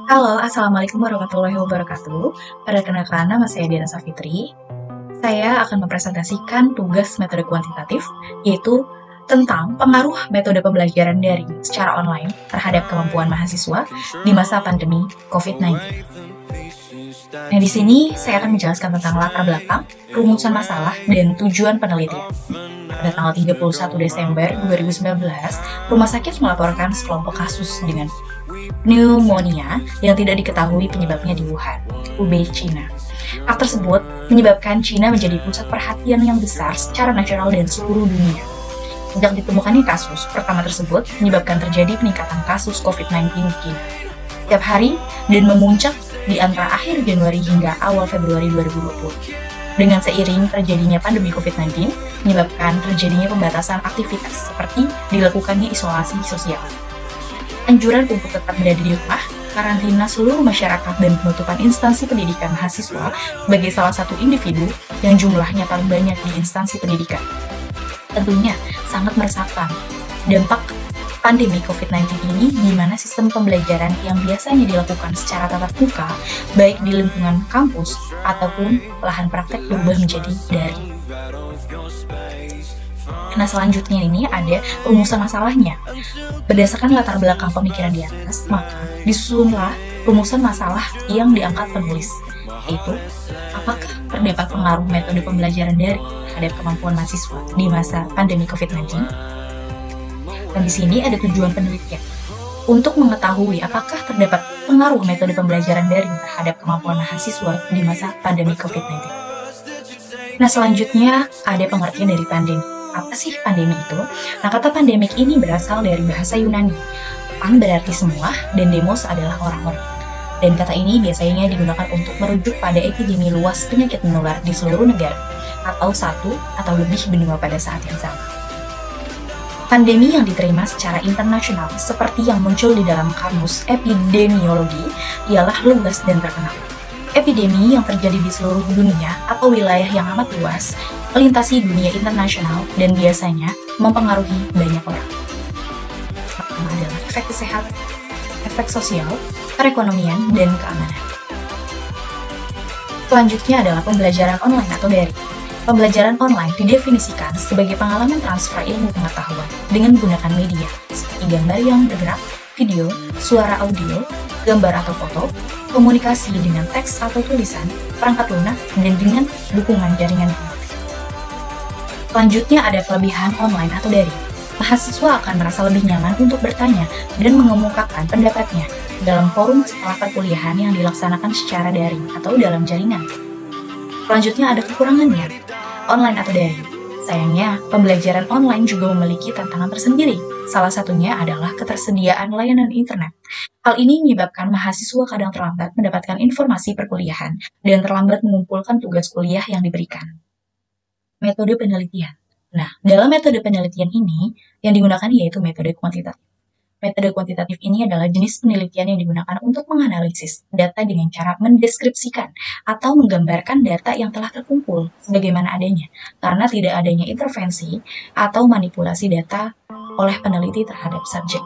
Halo, Assalamualaikum warahmatullahi wabarakatuh. Perkenalkan, nama saya Diana Safitri. Saya akan mempresentasikan tugas metode kuantitatif, yaitu tentang pengaruh metode pembelajaran daring secara online terhadap kemampuan mahasiswa di masa pandemi COVID-19. Nah, di sini saya akan menjelaskan tentang latar belakang, rumusan masalah, dan tujuan penelitian. Pada tanggal 31 Desember 2019, Rumah Sakit melaporkan sekelompok kasus dengan pneumonia yang tidak diketahui penyebabnya di Wuhan, Hubei, China. Hal tersebut menyebabkan China menjadi pusat perhatian yang besar secara nasional dan seluruh dunia. Sejak ditemukannya kasus pertama tersebut menyebabkan terjadi peningkatan kasus COVID-19 di China setiap hari dan memuncak di antara akhir Januari hingga awal Februari 2020. Dengan seiring terjadinya pandemi COVID-19, menyebabkan terjadinya pembatasan aktivitas seperti dilakukannya isolasi sosial. Anjuran untuk tetap berada di rumah, karantina seluruh masyarakat, dan penutupan instansi pendidikan mahasiswa sebagai salah satu individu yang jumlahnya paling banyak di instansi pendidikan. Tentunya sangat meresahkan dampak pandemi COVID-19 ini di mana sistem pembelajaran yang biasanya dilakukan secara tatap muka, baik di lingkungan kampus ataupun lahan praktek berubah menjadi daring. Nah, selanjutnya ini ada rumusan masalahnya. Berdasarkan latar belakang pemikiran di atas, maka disusunlah rumusan masalah yang diangkat penulis, yaitu apakah terdapat pengaruh metode pembelajaran daring terhadap kemampuan mahasiswa di masa pandemi COVID-19? Dan di sini ada tujuan penelitian untuk mengetahui apakah terdapat pengaruh metode pembelajaran daring terhadap kemampuan mahasiswa di masa pandemi COVID-19. Nah, selanjutnya ada pengertian dari pandemi. Apa sih pandemi itu? Nah, kata pandemik ini berasal dari bahasa Yunani. Pan berarti semua, dan demos adalah orang-orang. Dan kata ini biasanya digunakan untuk merujuk pada epidemi luas penyakit menular di seluruh negara, atau satu atau lebih benua pada saat yang sama. Pandemi yang diterima secara internasional, seperti yang muncul di dalam kamus epidemiologi, ialah luas dan terkenal. Epidemi yang terjadi di seluruh dunia atau wilayah yang amat luas, melintasi dunia internasional dan biasanya mempengaruhi banyak orang. Pertama adalah efek kesehatan, efek sosial, perekonomian, dan keamanan. Selanjutnya adalah pembelajaran online atau daring. Pembelajaran online didefinisikan sebagai pengalaman transfer ilmu pengetahuan dengan menggunakan media seperti gambar yang bergerak, video, suara audio, gambar atau foto, komunikasi dengan teks atau tulisan, perangkat lunak, dan dengan dukungan jaringan. Selanjutnya ada kelebihan online atau daring. Mahasiswa akan merasa lebih nyaman untuk bertanya dan mengemukakan pendapatnya dalam forum setelah perkuliahan yang dilaksanakan secara daring atau dalam jaringan. Selanjutnya ada kekurangannya, online atau daring. Sayangnya, pembelajaran online juga memiliki tantangan tersendiri. Salah satunya adalah ketersediaan layanan internet. Hal ini menyebabkan mahasiswa kadang terlambat mendapatkan informasi perkuliahan dan terlambat mengumpulkan tugas kuliah yang diberikan. Metode penelitian. Nah, dalam metode penelitian ini, yang digunakan yaitu metode kuantitatif. Metode kuantitatif ini adalah jenis penelitian yang digunakan untuk menganalisis data dengan cara mendeskripsikan atau menggambarkan data yang telah terkumpul sebagaimana adanya, karena tidak adanya intervensi atau manipulasi data oleh peneliti terhadap subjek.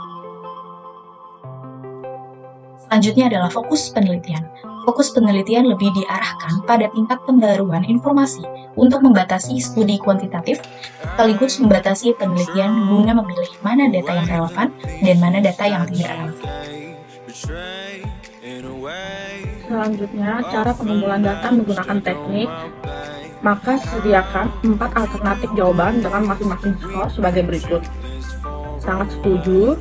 Selanjutnya adalah fokus penelitian. Fokus penelitian lebih diarahkan pada tingkat pembaruan informasi untuk membatasi studi kuantitatif, sekaligus membatasi penelitian guna memilih mana data yang relevan dan mana data yang tidak relevan. Selanjutnya, cara pengumpulan data menggunakan teknik. Maka sediakan 4 alternatif jawaban dengan masing-masing skor sebagai berikut. Sangat setuju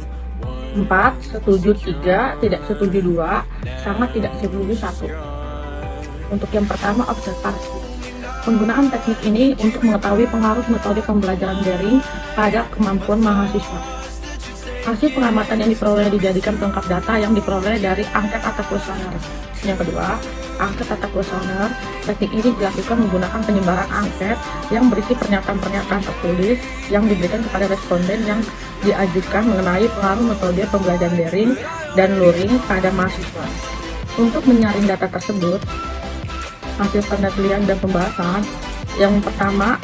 4, setuju 3, tidak setuju 2, sangat tidak setuju 1. Untuk yang pertama, observasi. Penggunaan teknik ini untuk mengetahui pengaruh metode pembelajaran daring pada kemampuan mahasiswa. Hasil pengamatan yang diperoleh dijadikan pelengkap data yang diperoleh dari angket atau kuesioner. Yang kedua, angket atau kuesioner. Teknik ini dilakukan menggunakan penyebaran angket yang berisi pernyataan-pernyataan tertulis yang diberikan kepada responden yang diajukan mengenai pengaruh metode pembelajaran daring dan luring pada mahasiswa. Untuk menyaring data tersebut, hasil penelitian dan pembahasan. Yang pertama,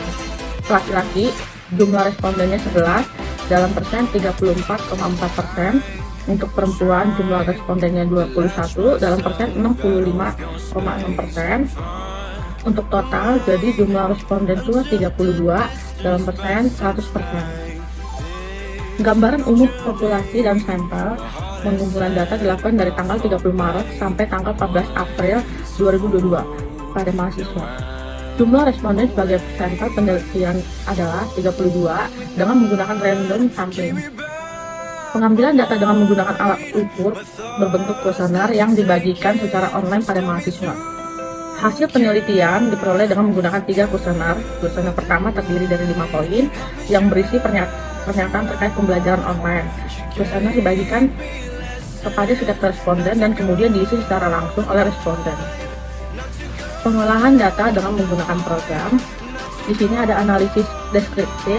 laki-laki, jumlah respondennya 11, dalam persen 34,4%. Untuk perempuan jumlah respondennya 21, dalam persen 65,6%. Untuk total jadi jumlah responden tua 32, dalam persen 100%. Gambaran umum populasi dan sampel pengumpulan data dilakukan dari tanggal 30 Maret sampai tanggal 14 April 2022 pada mahasiswa. Jumlah responden sebagai sampel penelitian adalah 32 dengan menggunakan random sampling. Pengambilan data dengan menggunakan alat ukur berbentuk kuesioner yang dibagikan secara online pada mahasiswa. Hasil penelitian diperoleh dengan menggunakan 3 kuesioner. Kuesioner pertama terdiri dari 5 poin yang berisi pernyataan terkait pembelajaran online. Kuesioner dibagikan kepada setiap responden dan kemudian diisi secara langsung oleh responden. Pengolahan data dengan menggunakan program. Di sini ada analisis deskriptif,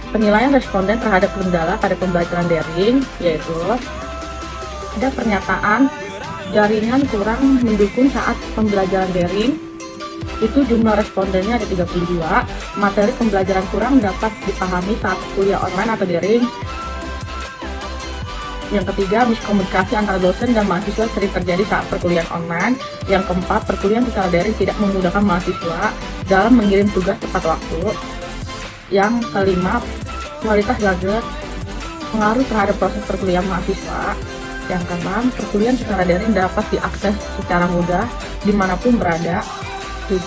penilaian responden terhadap kendala pada pembelajaran daring, yaitu ada pernyataan jaringan kurang mendukung saat pembelajaran daring, itu jumlah respondennya ada 32. Materi pembelajaran kurang dapat dipahami saat kuliah online atau daring. Yang ketiga, miskomunikasi antara dosen dan mahasiswa sering terjadi saat perkuliahan online. Yang keempat, perkuliahan secara daring tidak memudahkan mahasiswa dalam mengirim tugas tepat waktu. Yang kelima, kualitas gadget pengaruh terhadap proses perkuliahan mahasiswa. Yang keenam, perkuliahan secara daring dapat diakses secara mudah dimanapun berada. 7.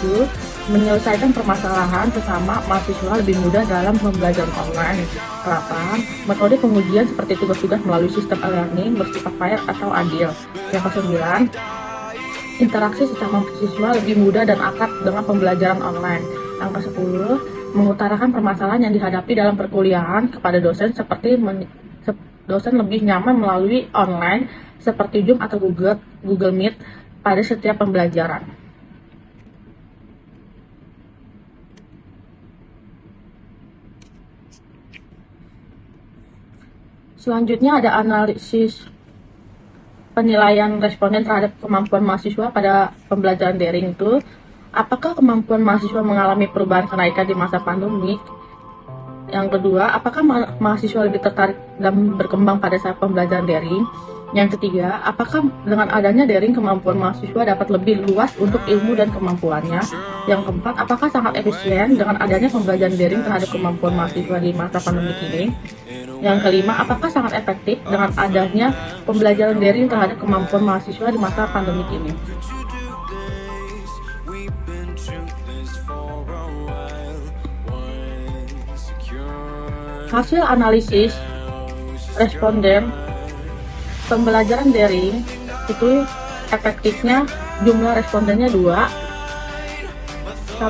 Menyelesaikan permasalahan sesama mahasiswa lebih mudah dalam pembelajaran online. 8. Metode pengujian seperti tugas-tugas melalui sistem e-learning bersifat fair atau adil. Yang ke-9, interaksi sesama mahasiswa lebih mudah dan akrab dengan pembelajaran online. Yang ke-10, mengutarakan permasalahan yang dihadapi dalam perkuliahan kepada dosen seperti dosen lebih nyaman melalui online seperti Zoom atau Google Meet pada setiap pembelajaran. Selanjutnya ada analisis penilaian responden terhadap kemampuan mahasiswa pada pembelajaran daring itu. Apakah kemampuan mahasiswa mengalami perubahan kenaikan di masa pandemi? Yang kedua, apakah mahasiswa lebih tertarik dan berkembang pada saat pembelajaran daring? Yang ketiga, apakah dengan adanya daring kemampuan mahasiswa dapat lebih luas untuk ilmu dan kemampuannya? Yang keempat, apakah sangat efisien dengan adanya pembelajaran daring terhadap kemampuan mahasiswa di masa pandemi ini? Yang kelima, apakah sangat efektif dengan adanya pembelajaran daring terhadap kemampuan mahasiswa di masa pandemi ini? Hasil analisis responden pembelajaran daring itu efektifnya jumlah respondennya 1,1%,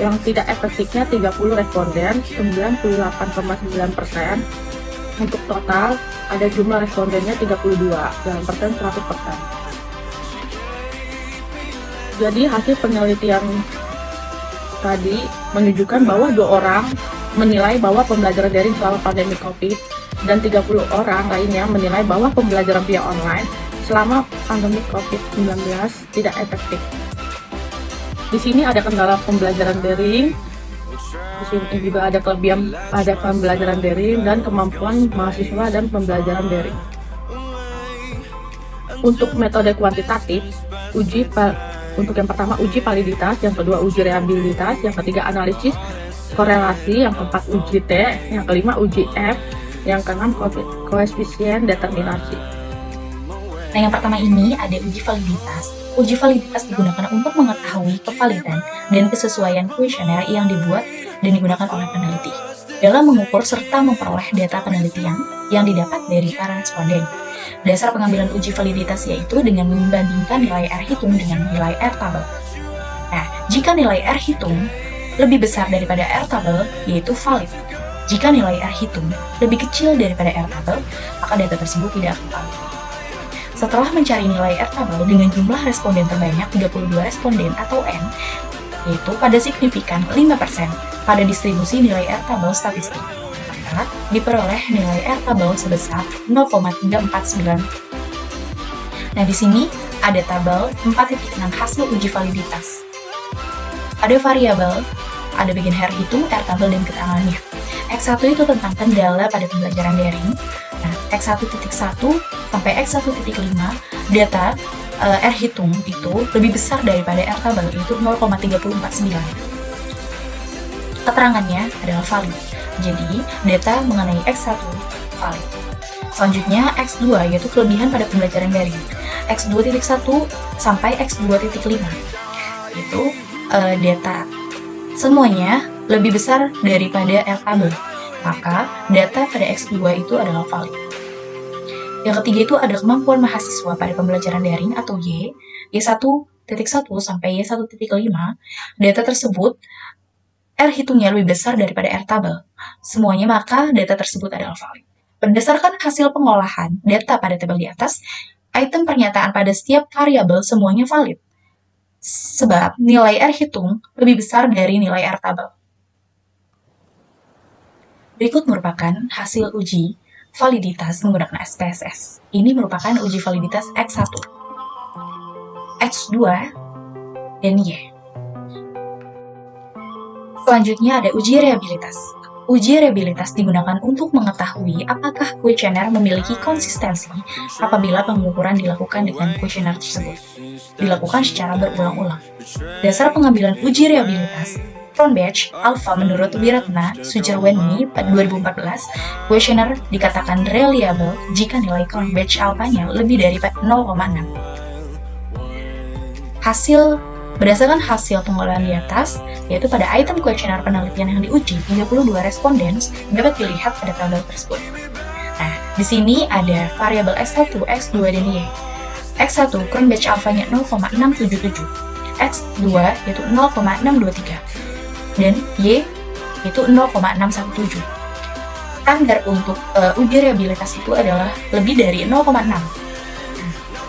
yang tidak efektifnya 30 responden 98,9%. Untuk total ada jumlah respondennya 32, dalam persen 100%. Jadi hasil penelitian tadi menunjukkan bahwa 2 orang menilai bahwa pembelajaran daring selama pandemi COVID dan 30 orang lainnya menilai bahwa pembelajaran via online selama pandemi COVID-19 tidak efektif. Di sini ada kendala pembelajaran daring, di sini juga ada kelebihan pada pembelajaran daring dan kemampuan mahasiswa dan pembelajaran daring. Untuk metode kuantitatif, untuk yang pertama uji validitas, yang kedua uji reliabilitas, yang ketiga analisis korelasi, yang keempat uji T, yang kelima uji F, yang keenam koefisien determinasi. Nah, yang pertama ini ada uji validitas. Uji validitas digunakan untuk mengetahui kevalidan dan kesesuaian kuesioner yang dibuat dan digunakan oleh peneliti dalam mengukur serta memperoleh data penelitian yang didapat dari para responden. Dasar pengambilan uji validitas yaitu dengan membandingkan nilai R hitung dengan nilai R tabel. Nah, jika nilai R hitung lebih besar daripada R tabel, yaitu valid. Jika nilai R hitung lebih kecil daripada R tabel, maka data tersebut tidak akan valid. Setelah mencari nilai R tabel dengan jumlah responden terbanyak 32 responden atau N, yaitu pada signifikan 5% pada distribusi nilai R tabel statistik, maka diperoleh nilai R tabel sebesar 0,349. Nah, di sini ada tabel 4.6 hasil uji validitas. Ada variabel, ada bagian R hitung, R tabel, dan keterangannya. X1 itu tentang kendala pada pembelajaran daring. X1.1 sampai X1.5, data R hitung itu lebih besar daripada R tabel, yaitu 0,349. Keterangannya adalah valid. Jadi, data mengenai X1 valid. Selanjutnya, X2 yaitu kelebihan pada pembelajaran daring. X2.1 sampai X2.5 itu data semuanya lebih besar daripada R tabel. Maka, data pada X2 itu adalah valid. Yang ketiga itu ada kemampuan mahasiswa pada pembelajaran daring atau Y1.1 sampai Y1.5. Data tersebut R hitungnya lebih besar daripada R tabel. Semuanya maka data tersebut adalah valid. Berdasarkan hasil pengolahan data pada tabel di atas, item pernyataan pada setiap variabel semuanya valid. Sebab nilai R hitung lebih besar dari nilai R tabel. Berikut merupakan hasil uji validitas menggunakan SPSS. Ini merupakan uji validitas X1, X2, dan Y. Selanjutnya ada uji reliabilitas. Uji reliabilitas digunakan untuk mengetahui apakah kuesioner memiliki konsistensi apabila pengukuran dilakukan dengan kuesioner tersebut. Dilakukan secara berulang-ulang. Dasar pengambilan uji reliabilitas Cronbach Alpha menurut Wiratna Sujarwenmi 2014, kuesioner dikatakan reliable jika nilai Cronbach Alpha-nya lebih dari 0,6. Berdasarkan hasil pengolahan di atas, yaitu pada item kuesioner penelitian yang diuji, 32 responden dapat dilihat pada tabel tersebut. Nah, di sini ada variabel X1, X2, dan Y. X1 Cronbach Alpha-nya 0,677, X2 yaitu 0,623. Dan Y itu 0,617. Standar untuk uji reliabilitas itu adalah lebih dari 0,6.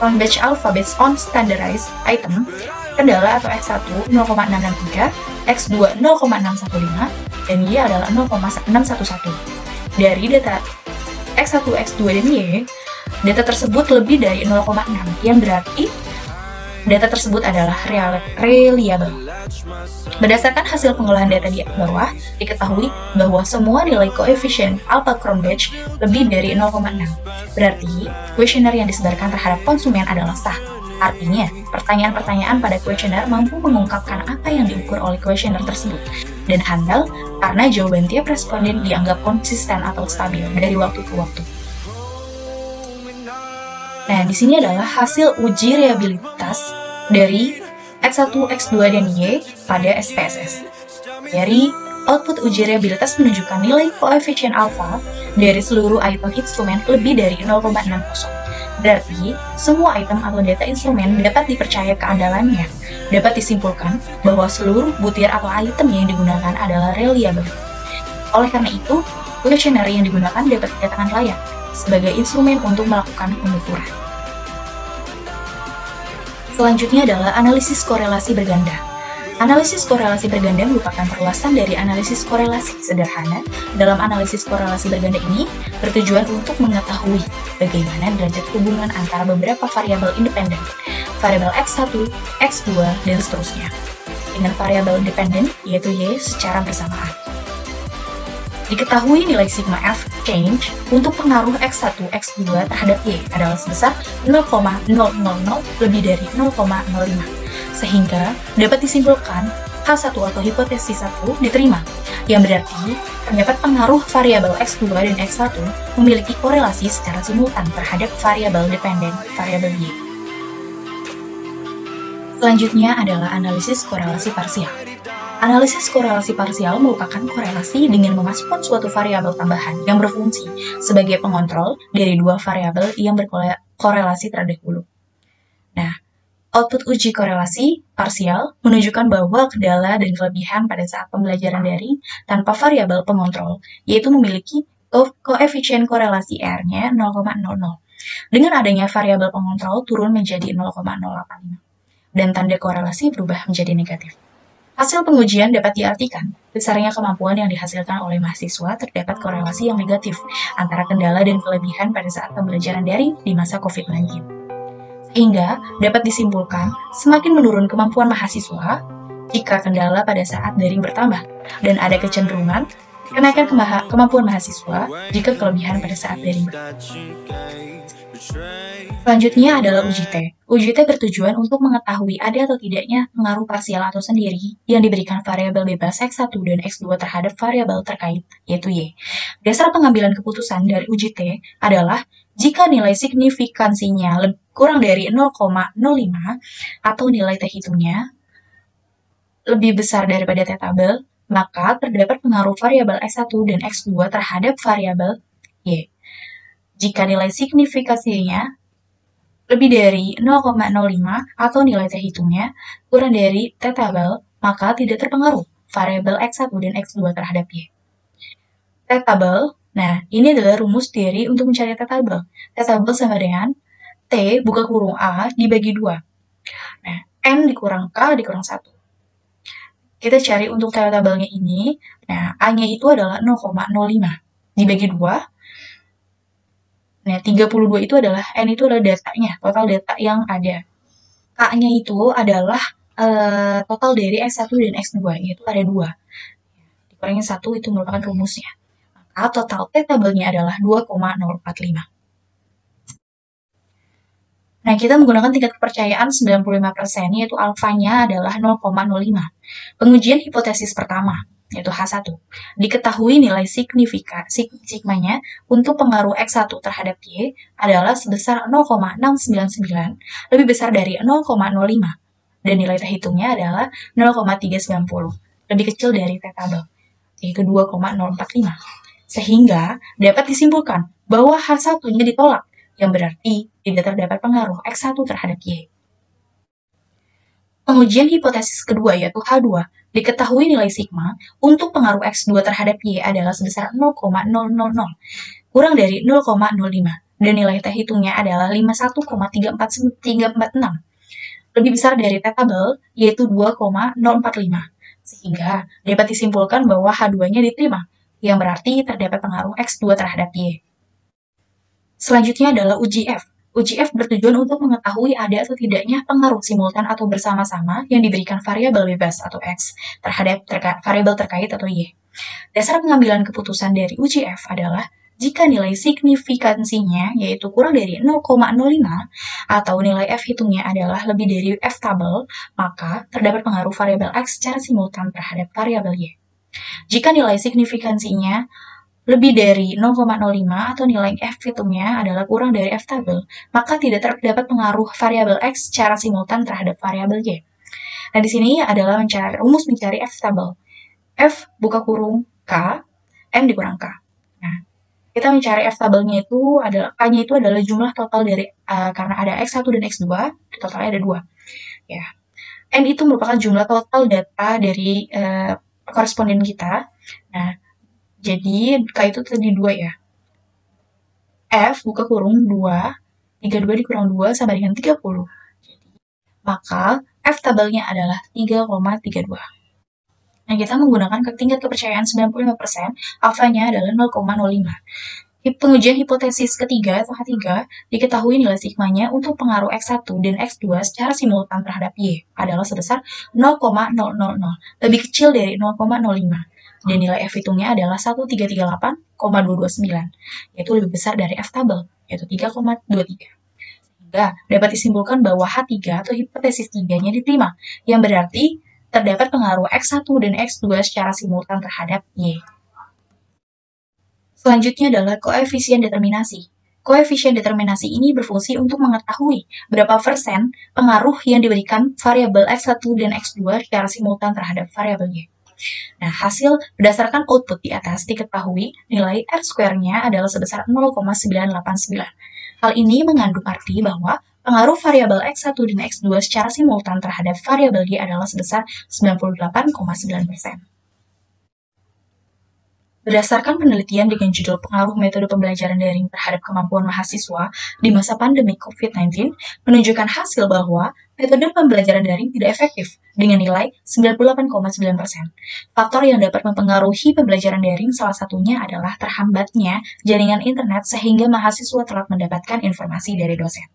Cronbach Alpha based on standardized item, kendala atau X1 0,663, X2 0,615, dan Y adalah 0,611. Dari data X1, X2, dan Y, data tersebut lebih dari 0,6, yang berarti data tersebut adalah reliable. Berdasarkan hasil pengolahan data di bawah, diketahui bahwa semua nilai koefisien alpha Cronbach lebih dari 0,6. Berarti, kuesioner yang disebarkan terhadap konsumen adalah sah. Artinya, pertanyaan-pertanyaan pada kuesioner mampu mengungkapkan apa yang diukur oleh kuesioner tersebut, dan handal karena jawaban tiap responden dianggap konsisten atau stabil dari waktu ke waktu. Nah, di sini adalah hasil uji reliabilitas dari X1, X2, dan Y pada SPSS. Dari output uji reliabilitas menunjukkan nilai koefisien alpha dari seluruh item instrumen lebih dari 0,60. Berarti, semua item atau data instrumen dapat dipercaya keandalannya. Dapat disimpulkan bahwa seluruh butir atau item yang digunakan adalah reliable. Oleh karena itu, kuesioner yang digunakan dapat dikatakan layak sebagai instrumen untuk melakukan pengukuran. Selanjutnya adalah analisis korelasi berganda. Analisis korelasi berganda merupakan perluasan dari analisis korelasi sederhana. Dalam analisis korelasi berganda ini bertujuan untuk mengetahui bagaimana derajat hubungan antara beberapa variabel independen, variabel X1, X2, dan seterusnya, dengan variabel dependen yaitu Y secara bersamaan. Diketahui nilai sigma F change untuk pengaruh X1, X2 terhadap Y adalah sebesar 0,000 lebih dari 0,05, sehingga dapat disimpulkan H1 atau hipotesis 1 diterima, yang berarti terdapat pengaruh variabel X2 dan X1 memiliki korelasi secara simultan terhadap variabel dependen, variabel Y. Selanjutnya adalah analisis korelasi parsial. Analisis korelasi parsial merupakan korelasi dengan memasukkan suatu variabel tambahan yang berfungsi sebagai pengontrol dari dua variabel yang berkorelasi terdahulu. Nah, output uji korelasi parsial menunjukkan bahwa kendala dan kelebihan pada saat pembelajaran daring tanpa variabel pengontrol, yaitu memiliki koefisien korelasi R-nya 0,00. Dengan adanya variabel pengontrol turun menjadi 0,085, dan tanda korelasi berubah menjadi negatif. Hasil pengujian dapat diartikan besarnya kemampuan yang dihasilkan oleh mahasiswa terdapat korelasi yang negatif antara kendala dan kelebihan pada saat pembelajaran daring di masa COVID-19. Sehingga dapat disimpulkan semakin menurun kemampuan mahasiswa jika kendala pada saat daring bertambah, dan ada kecenderungan Kenaikan kemampuan mahasiswa jika kelebihan pada saat daring. Selanjutnya adalah UJT. UJT bertujuan untuk mengetahui ada atau tidaknya pengaruh parsial atau sendiri yang diberikan variabel bebas X1 dan X2 terhadap variabel terkait, yaitu Y. Dasar pengambilan keputusan dari UJT adalah jika nilai signifikansinya kurang dari 0,05 atau nilai T hitungnya lebih besar daripada T tabel, maka terdapat pengaruh variabel X1 dan X2 terhadap variabel Y. Jika nilai signifikansinya lebih dari 0,05 atau nilai T hitungnya kurang dari T tabel, maka tidak terpengaruh variabel X1 dan X2 terhadap Y. T tabel, nah ini adalah rumus teori untuk mencari T tabel. T tabel sama dengan T buka kurung A dibagi 2. Nah, N dikurang K dikurang 1. Kita cari untuk T tabelnya ini, nah A-nya itu adalah 0,05 dibagi 2. Nah, 32 itu adalah, N itu adalah datanya, total data yang ada. K-nya itu adalah total dari X1 dan X2, yaitu ada 2. Dikurangin 1 itu merupakan rumusnya. Maka total T tabelnya adalah 2,045. Nah, kita menggunakan tingkat kepercayaan 95%, yaitu alfanya adalah 0,05. Pengujian hipotesis pertama, yaitu H1. Diketahui nilai sigmanya untuk pengaruh X1 terhadap Y adalah sebesar 0,699, lebih besar dari 0,05. Dan nilai T hitungnya adalah 0,390, lebih kecil dari T tabel, yaitu 2,045. Sehingga dapat disimpulkan bahwa H1-nya ditolak, yang berarti tidak terdapat pengaruh X1 terhadap Y. Pengujian hipotesis kedua yaitu H2, diketahui nilai sigma untuk pengaruh X2 terhadap Y adalah sebesar 0,000, kurang dari 0,05, dan nilai T hitungnya adalah 51,346, lebih besar dari T tabel, yaitu 2,045, sehingga dapat disimpulkan bahwa H2-nya diterima, yang berarti terdapat pengaruh X2 terhadap Y. Selanjutnya adalah UJF. UJF bertujuan untuk mengetahui ada atau tidaknya pengaruh simultan atau bersama-sama yang diberikan variabel bebas atau X terhadap variabel terkait atau Y. Dasar pengambilan keputusan dari UJF adalah jika nilai signifikansinya yaitu kurang dari 0,05 atau nilai F hitungnya adalah lebih dari F tabel, maka terdapat pengaruh variabel X secara simultan terhadap variabel Y. Jika nilai signifikansinya lebih dari 0,05 atau nilai F hitungnya adalah kurang dari F tabel, maka tidak terdapat pengaruh variabel X secara simultan terhadap variabel Y. Nah, di sini adalah rumus mencari F tabel. F buka kurung K, N dikurang K. Nah, kita mencari F tabelnya itu adalah, K-nya itu adalah jumlah total dari, karena ada X1 dan X2, totalnya ada 2. Ya. N itu merupakan jumlah total data dari koresponden kita. Nah, jadi K itu tadi 2 ya. F buka kurung 2, 32 dikurang 2 sama dengan 30. Maka F tabelnya adalah 3,32. Nah, kita menggunakan tingkat kepercayaan 95%, alfanya adalah 0,05. Pengujian hipotesis ketiga atau H3, diketahui nilai sigmanya untuk pengaruh X1 dan X2 secara simultan terhadap Y adalah sebesar 0,000, lebih kecil dari 0,05. Dan nilai F hitungnya adalah 1338,229, yaitu lebih besar dari F tabel, yaitu 3,23. Sehingga dapat disimpulkan bahwa H3 atau hipotesis 3-nya diterima, yang berarti terdapat pengaruh X1 dan X2 secara simultan terhadap Y. Selanjutnya adalah koefisien determinasi. Koefisien determinasi ini berfungsi untuk mengetahui berapa persen pengaruh yang diberikan variabel X1 dan X2 secara simultan terhadap variabel Y. Nah, hasil berdasarkan output di atas diketahui nilai R-square-nya adalah sebesar 0,989. Hal ini mengandung arti bahwa pengaruh variabel X1 dan X2 secara simultan terhadap variabel Y adalah sebesar 98,9%. Berdasarkan penelitian dengan judul Pengaruh Metode Pembelajaran Daring terhadap Kemampuan Mahasiswa di masa pandemi COVID-19, menunjukkan hasil bahwa metode pembelajaran daring tidak efektif dengan nilai 98,9%. Faktor yang dapat mempengaruhi pembelajaran daring salah satunya adalah terhambatnya jaringan internet sehingga mahasiswa telat mendapatkan informasi dari dosen.